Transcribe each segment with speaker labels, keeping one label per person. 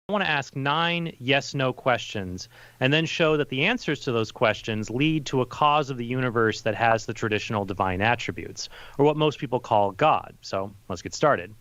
Speaker 1: I want to ask 9 yes-no questions and then show that the answers to those questions lead to a cause of the universe that has the traditional divine attributes, or what most people call God. So let's get started.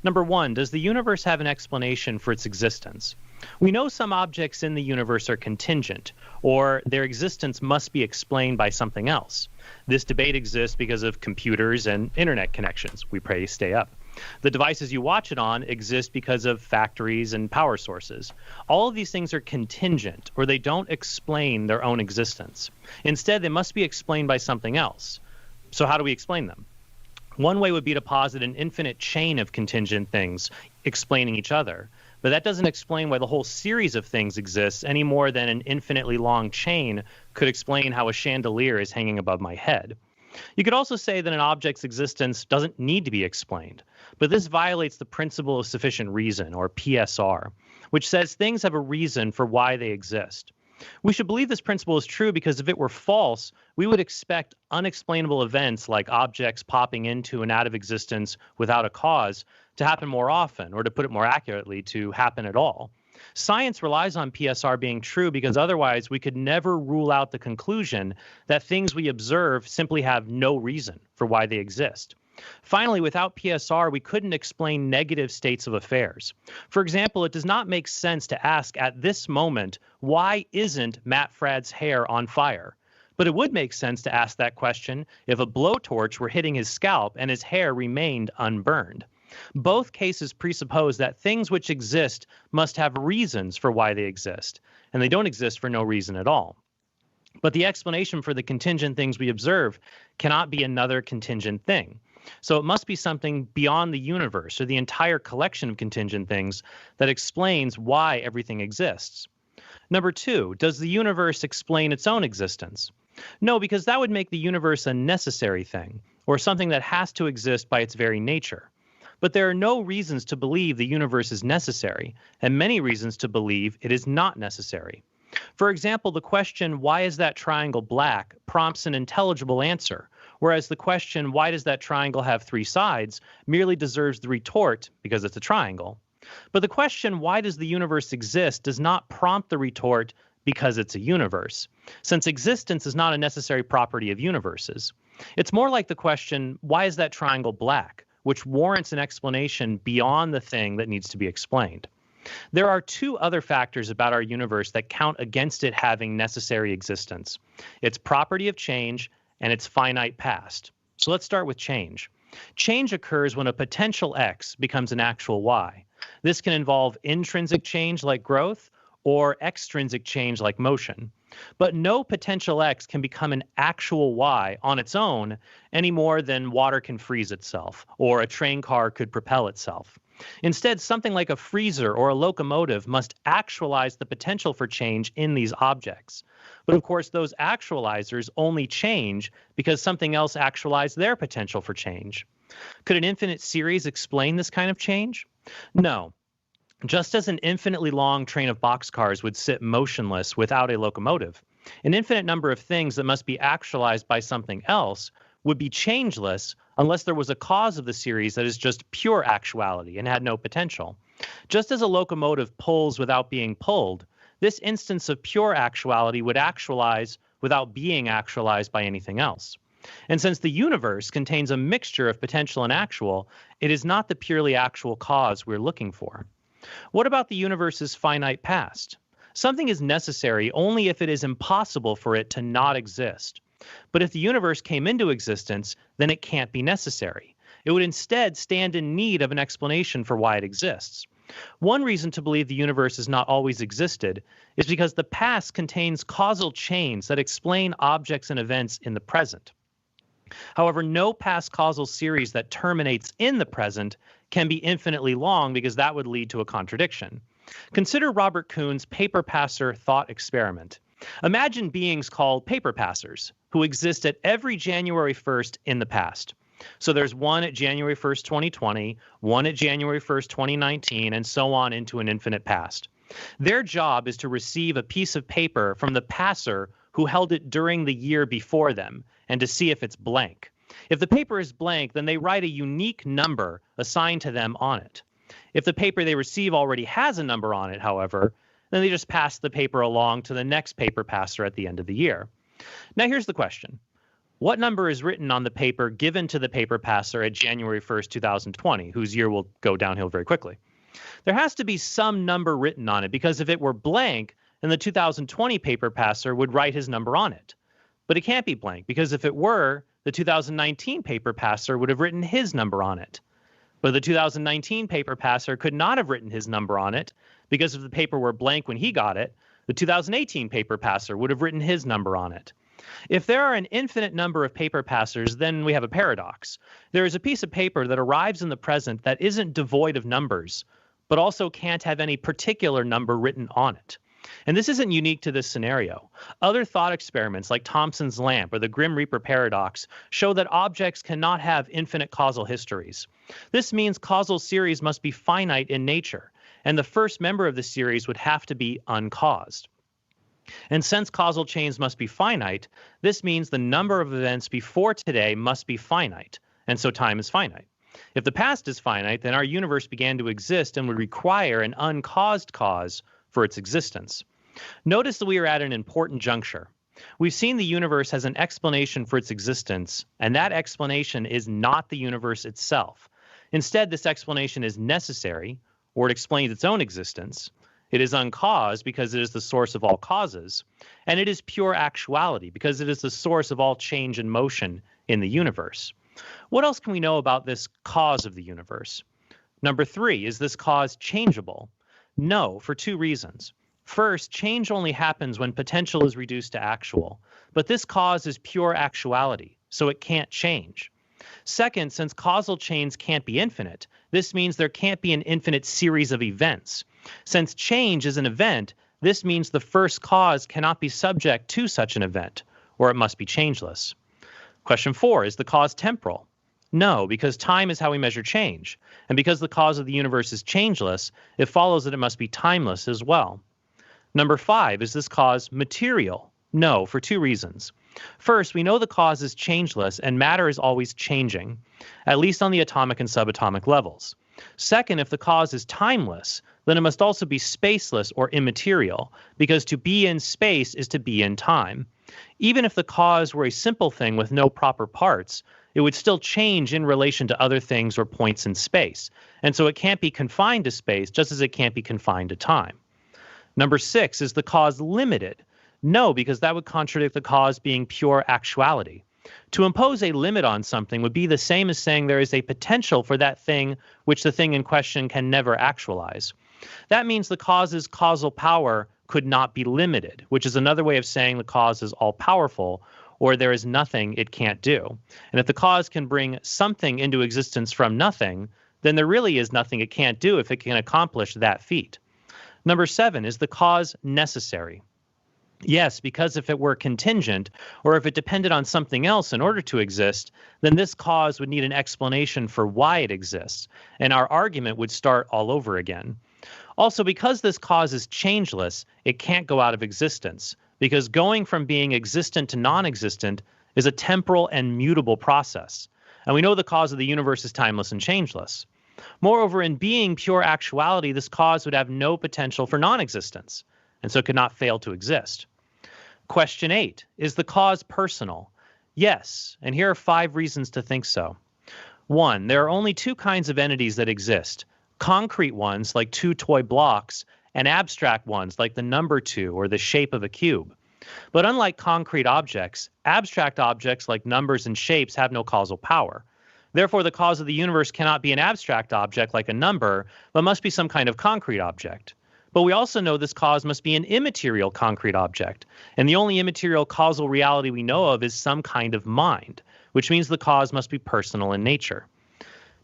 Speaker 1: Number 1, does the universe have an explanation for its existence? We know some objects in the universe are contingent, or their existence must be explained by something else. This debate exists because of computers and internet connections. We pray stay up. The devices you watch it on exist because of factories and power sources. All of these things are contingent, or they don't explain their own existence. Instead, they must be explained by something else. So how do we explain them? One way would be to posit an infinite chain of contingent things explaining each other. But that doesn't explain why the whole series of things exists any more than an infinitely long chain could explain how a chandelier is hanging above my head. You could also say that an object's existence doesn't need to be explained, but this violates the principle of sufficient reason, or PSR, which says things have a reason for why they exist. We should believe this principle is true because if it were false, we would expect unexplainable events like objects popping into and out of existence without a cause to happen more often, or to put it more accurately, to happen at all. Science relies on PSR being true because otherwise we could never rule out the conclusion that things we observe simply have no reason for why they exist. Finally, without PSR, we couldn't explain negative states of affairs. For example, it does not make sense to ask at this moment, why isn't Matt Fradd's hair on fire? But it would make sense to ask that question if a blowtorch were hitting his scalp and his hair remained unburned. Both cases presuppose that things which exist must have reasons for why they exist, and they don't exist for no reason at all. But the explanation for the contingent things we observe cannot be another contingent thing. So it must be something beyond the universe or the entire collection of contingent things that explains why everything exists. Number 2, does the universe explain its own existence? No, because that would make the universe a necessary thing, or something that has to exist by its very nature. But there are no reasons to believe the universe is necessary, and many reasons to believe it is not necessary. For example, the question, why is that triangle black, prompts an intelligible answer, whereas the question, why does that triangle have 3 sides, merely deserves the retort, because it's a triangle. But the question, why does the universe exist, does not prompt the retort, because it's a universe, since existence is not a necessary property of universes. It's more like the question, why is that triangle black, which warrants an explanation beyond the thing that needs to be explained. There are 2 other factors about our universe that count against it having necessary existence: its property of change and its finite past. So let's start with change. Change occurs when a potential X becomes an actual Y. This can involve intrinsic change like growth or extrinsic change like motion. But no potential X can become an actual Y on its own any more than water can freeze itself, or a train car could propel itself. Instead, something like a freezer or a locomotive must actualize the potential for change in these objects. But of course, those actualizers only change because something else actualized their potential for change. Could an infinite series explain this kind of change? No. Just as an infinitely long train of boxcars would sit motionless without a locomotive, an infinite number of things that must be actualized by something else would be changeless unless there was a cause of the series that is just pure actuality and had no potential. Just as a locomotive pulls without being pulled, this instance of pure actuality would actualize without being actualized by anything else. And since the universe contains a mixture of potential and actual, it is not the purely actual cause we're looking for. What about the universe's finite past? Something is necessary only if it is impossible for it to not exist. But if the universe came into existence, then it can't be necessary. It would instead stand in need of an explanation for why it exists. One reason to believe the universe has not always existed is because the past contains causal chains that explain objects and events in the present. However, no past causal series that terminates in the present can be infinitely long because that would lead to a contradiction. Consider Robert Kuhn's paper passer thought experiment. Imagine beings called paper passers who exist at every January 1st in the past. So there's one at January 1st, 2020, one at January 1st, 2019, and so on into an infinite past. Their job is to receive a piece of paper from the passer who held it during the year before them and to see if it's blank. If the paper is blank, then they write a unique number assigned to them on it. If the paper they receive already has a number on it, however, then they just pass the paper along to the next paper passer at the end of the year. Now here's the question. What number is written on the paper given to the paper passer at January 1st, 2020, whose year will go downhill very quickly? There has to be some number written on it, because if it were blank, then the 2020 paper passer would write his number on it. But it can't be blank, because if it were, the 2019 paper passer would have written his number on it. But the 2019 paper passer could not have written his number on it, because if the paper were blank when he got it, the 2018 paper passer would have written his number on it. If there are an infinite number of paper passers, then we have a paradox. There is a piece of paper that arrives in the present that isn't devoid of numbers, but also can't have any particular number written on it. And this isn't unique to this scenario. Other thought experiments like Thomson's lamp or the Grim Reaper paradox show that objects cannot have infinite causal histories. This means causal series must be finite in nature, and the first member of the series would have to be uncaused. And since causal chains must be finite, this means the number of events before today must be finite, and so time is finite. If the past is finite, then our universe began to exist and would require an uncaused cause for its existence. Notice that we are at an important juncture. We've seen the universe has an explanation for its existence, and that explanation is not the universe itself. Instead, this explanation is necessary, or it explains its own existence. It is uncaused because it is the source of all causes, and it is pure actuality because it is the source of all change and motion in the universe. What else can we know about this cause of the universe? Number 3, is this cause changeable? No, for 2 reasons. First, change only happens when potential is reduced to actual, but this cause is pure actuality, so it can't change. Second, since causal chains can't be infinite, this means there can't be an infinite series of events. Since change is an event, this means the first cause cannot be subject to such an event, or it must be changeless. Question 4, is the cause temporal? No, because time is how we measure change, and because the cause of the universe is changeless, it follows that it must be timeless as well. Number 5, is this cause material? No, for 2 reasons. First, we know the cause is changeless and matter is always changing, at least on the atomic and subatomic levels. Second, if the cause is timeless, then it must also be spaceless or immaterial, because to be in space is to be in time. Even if the cause were a simple thing with no proper parts, it would still change in relation to other things or points in space, and so it can't be confined to space just as it can't be confined to time. Number 6, is the cause limited? No, because that would contradict the cause being pure actuality. To impose a limit on something would be the same as saying there is a potential for that thing which the thing in question can never actualize. That means the cause's causal power could not be limited, which is another way of saying the cause is all-powerful, or there is nothing it can't do. And if the cause can bring something into existence from nothing, then there really is nothing it can't do if it can accomplish that feat. Number 7, is the cause necessary? Yes, because if it were contingent, or if it depended on something else in order to exist, then this cause would need an explanation for why it exists, and our argument would start all over again. Also, because this cause is changeless, it can't go out of existence, because going from being existent to non-existent is a temporal and mutable process. And we know the cause of the universe is timeless and changeless. Moreover, in being pure actuality, this cause would have no potential for non-existence, and so could not fail to exist. Question 8, is the cause personal? Yes, and here are 5 reasons to think so. 1, there are only 2 kinds of entities that exist: concrete ones like 2 toy blocks, and abstract ones like the number 2 or the shape of a cube. But unlike concrete objects, abstract objects like numbers and shapes have no causal power. Therefore, the cause of the universe cannot be an abstract object like a number, but must be some kind of concrete object. But we also know this cause must be an immaterial concrete object, and the only immaterial causal reality we know of is some kind of mind, which means the cause must be personal in nature.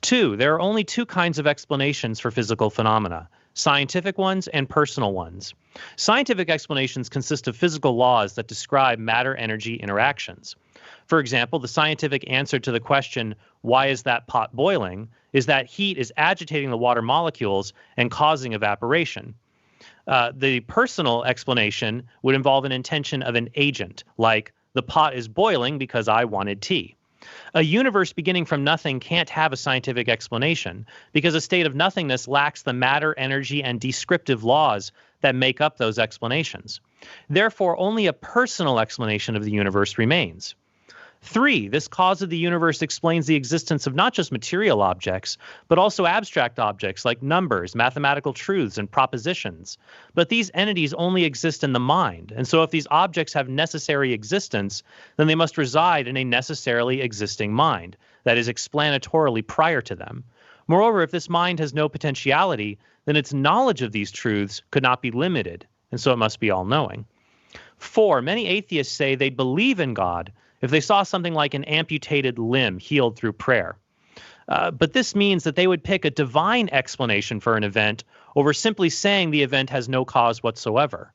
Speaker 1: 2, there are only 2 kinds of explanations for physical phenomena: scientific ones and personal ones. Scientific explanations consist of physical laws that describe matter-energy interactions. For example, the scientific answer to the question, "Why is that pot boiling?" is that heat is agitating the water molecules and causing evaporation. The personal explanation would involve an intention of an agent, like, "The pot is boiling because I wanted tea." A universe beginning from nothing can't have a scientific explanation because a state of nothingness lacks the matter, energy, and descriptive laws that make up those explanations. Therefore, only a personal explanation of the universe remains. 3, this cause of the universe explains the existence of not just material objects, but also abstract objects like numbers, mathematical truths, and propositions. But these entities only exist in the mind, and so if these objects have necessary existence, then they must reside in a necessarily existing mind, that is explanatorily prior to them. Moreover, if this mind has no potentiality, then its knowledge of these truths could not be limited, and so it must be all-knowing. 4, many atheists say they believe in God if they saw something like an amputated limb healed through prayer. But this means that they would pick a divine explanation for an event over simply saying the event has no cause whatsoever.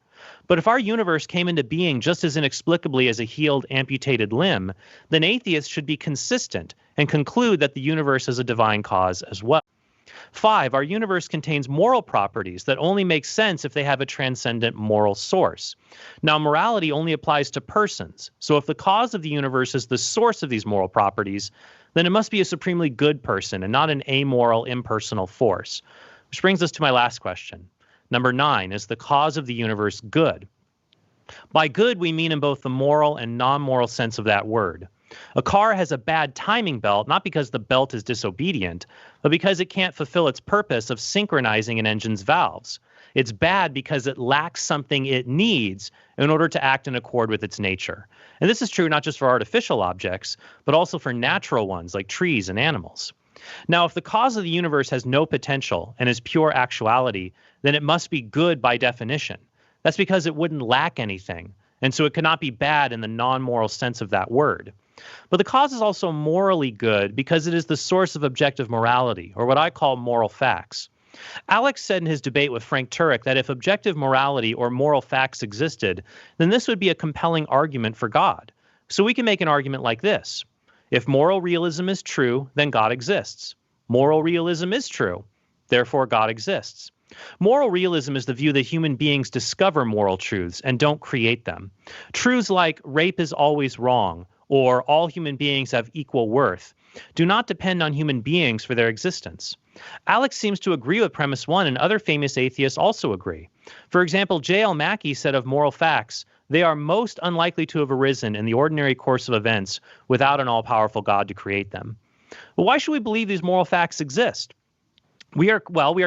Speaker 1: But if our universe came into being just as inexplicably as a healed, amputated limb, then atheists should be consistent and conclude that the universe has a divine cause as well. 5, our universe contains moral properties that only make sense if they have a transcendent moral source. Now, morality only applies to persons, so if the cause of the universe is the source of these moral properties, then it must be a supremely good person and not an amoral, impersonal force. Which brings us to my last question. Number 9, is the cause of the universe good? By good, we mean in both the moral and non-moral sense of that word. A car has a bad timing belt, not because the belt is disobedient, but because it can't fulfill its purpose of synchronizing an engine's valves. It's bad because it lacks something it needs in order to act in accord with its nature. And this is true not just for artificial objects, but also for natural ones like trees and animals. Now, if the cause of the universe has no potential and is pure actuality, then it must be good by definition. That's because it wouldn't lack anything, and so it cannot be bad in the non-moral sense of that word. But the cause is also morally good because it is the source of objective morality, or what I call moral facts. Alex said in his debate with Frank Turek that if objective morality or moral facts existed, then this would be a compelling argument for God. So we can make an argument like this. If moral realism is true, then God exists. Moral realism is true, therefore God exists. Moral realism is the view that human beings discover moral truths and don't create them. Truths like rape is always wrong, or all human beings have equal worth, do not depend on human beings for their existence. Alex seems to agree with premise 1, and other famous atheists also agree. For example, J.L. Mackie said of moral facts, they are most unlikely to have arisen in the ordinary course of events without an all-powerful God to create them. But why should we believe these moral facts exist? We are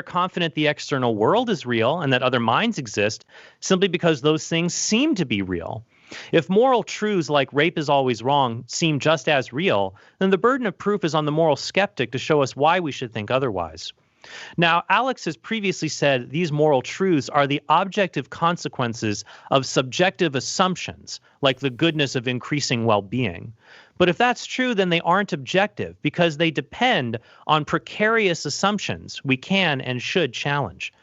Speaker 1: confident the external world is real and that other minds exist simply because those things seem to be real. If moral truths like rape is always wrong seem just as real, then the burden of proof is on the moral skeptic to show us why we should think otherwise. Now, Alex has previously said these moral truths are the objective consequences of subjective assumptions, like the goodness of increasing well-being. But if that's true, then they aren't objective because they depend on precarious assumptions we can and should challenge.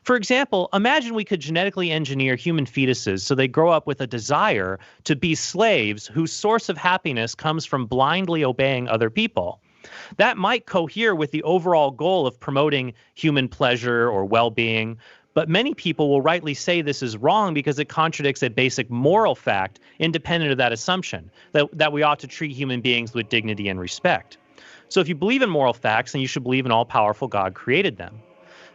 Speaker 1: For example, imagine we could genetically engineer human fetuses so they grow up with a desire to be slaves whose source of happiness comes from blindly obeying other people. That might cohere with the overall goal of promoting human pleasure or well-being, but many people will rightly say this is wrong because it contradicts a basic moral fact independent of that assumption, that we ought to treat human beings with dignity and respect. So if you believe in moral facts, then you should believe an all-powerful God created them.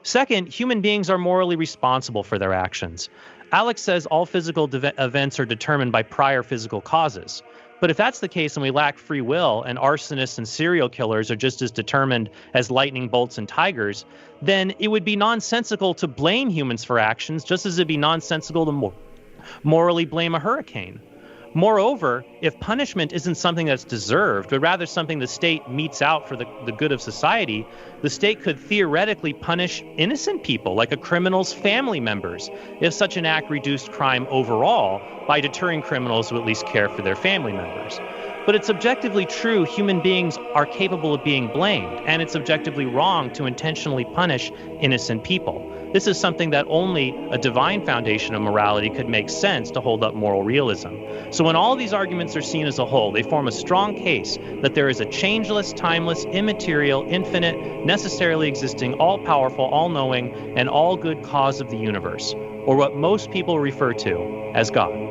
Speaker 1: Second, human beings are morally responsible for their actions. Alex says all physical events are determined by prior physical causes. But if that's the case and we lack free will and arsonists and serial killers are just as determined as lightning bolts and tigers, then it would be nonsensical to blame humans for actions just as it'd be nonsensical to morally blame a hurricane. Moreover, if punishment isn't something that's deserved, but rather something the state metes out for the good of society, the state could theoretically punish innocent people, like a criminal's family members, if such an act reduced crime overall by deterring criminals who at least care for their family members. But it's objectively true human beings are capable of being blamed, and it's objectively wrong to intentionally punish innocent people. This is something that only a divine foundation of morality could make sense to hold up moral realism. So when all these arguments are seen as a whole, they form a strong case that there is a changeless, timeless, immaterial, infinite, necessarily existing, all-powerful, all-knowing, and all-good cause of the universe, or what most people refer to as God.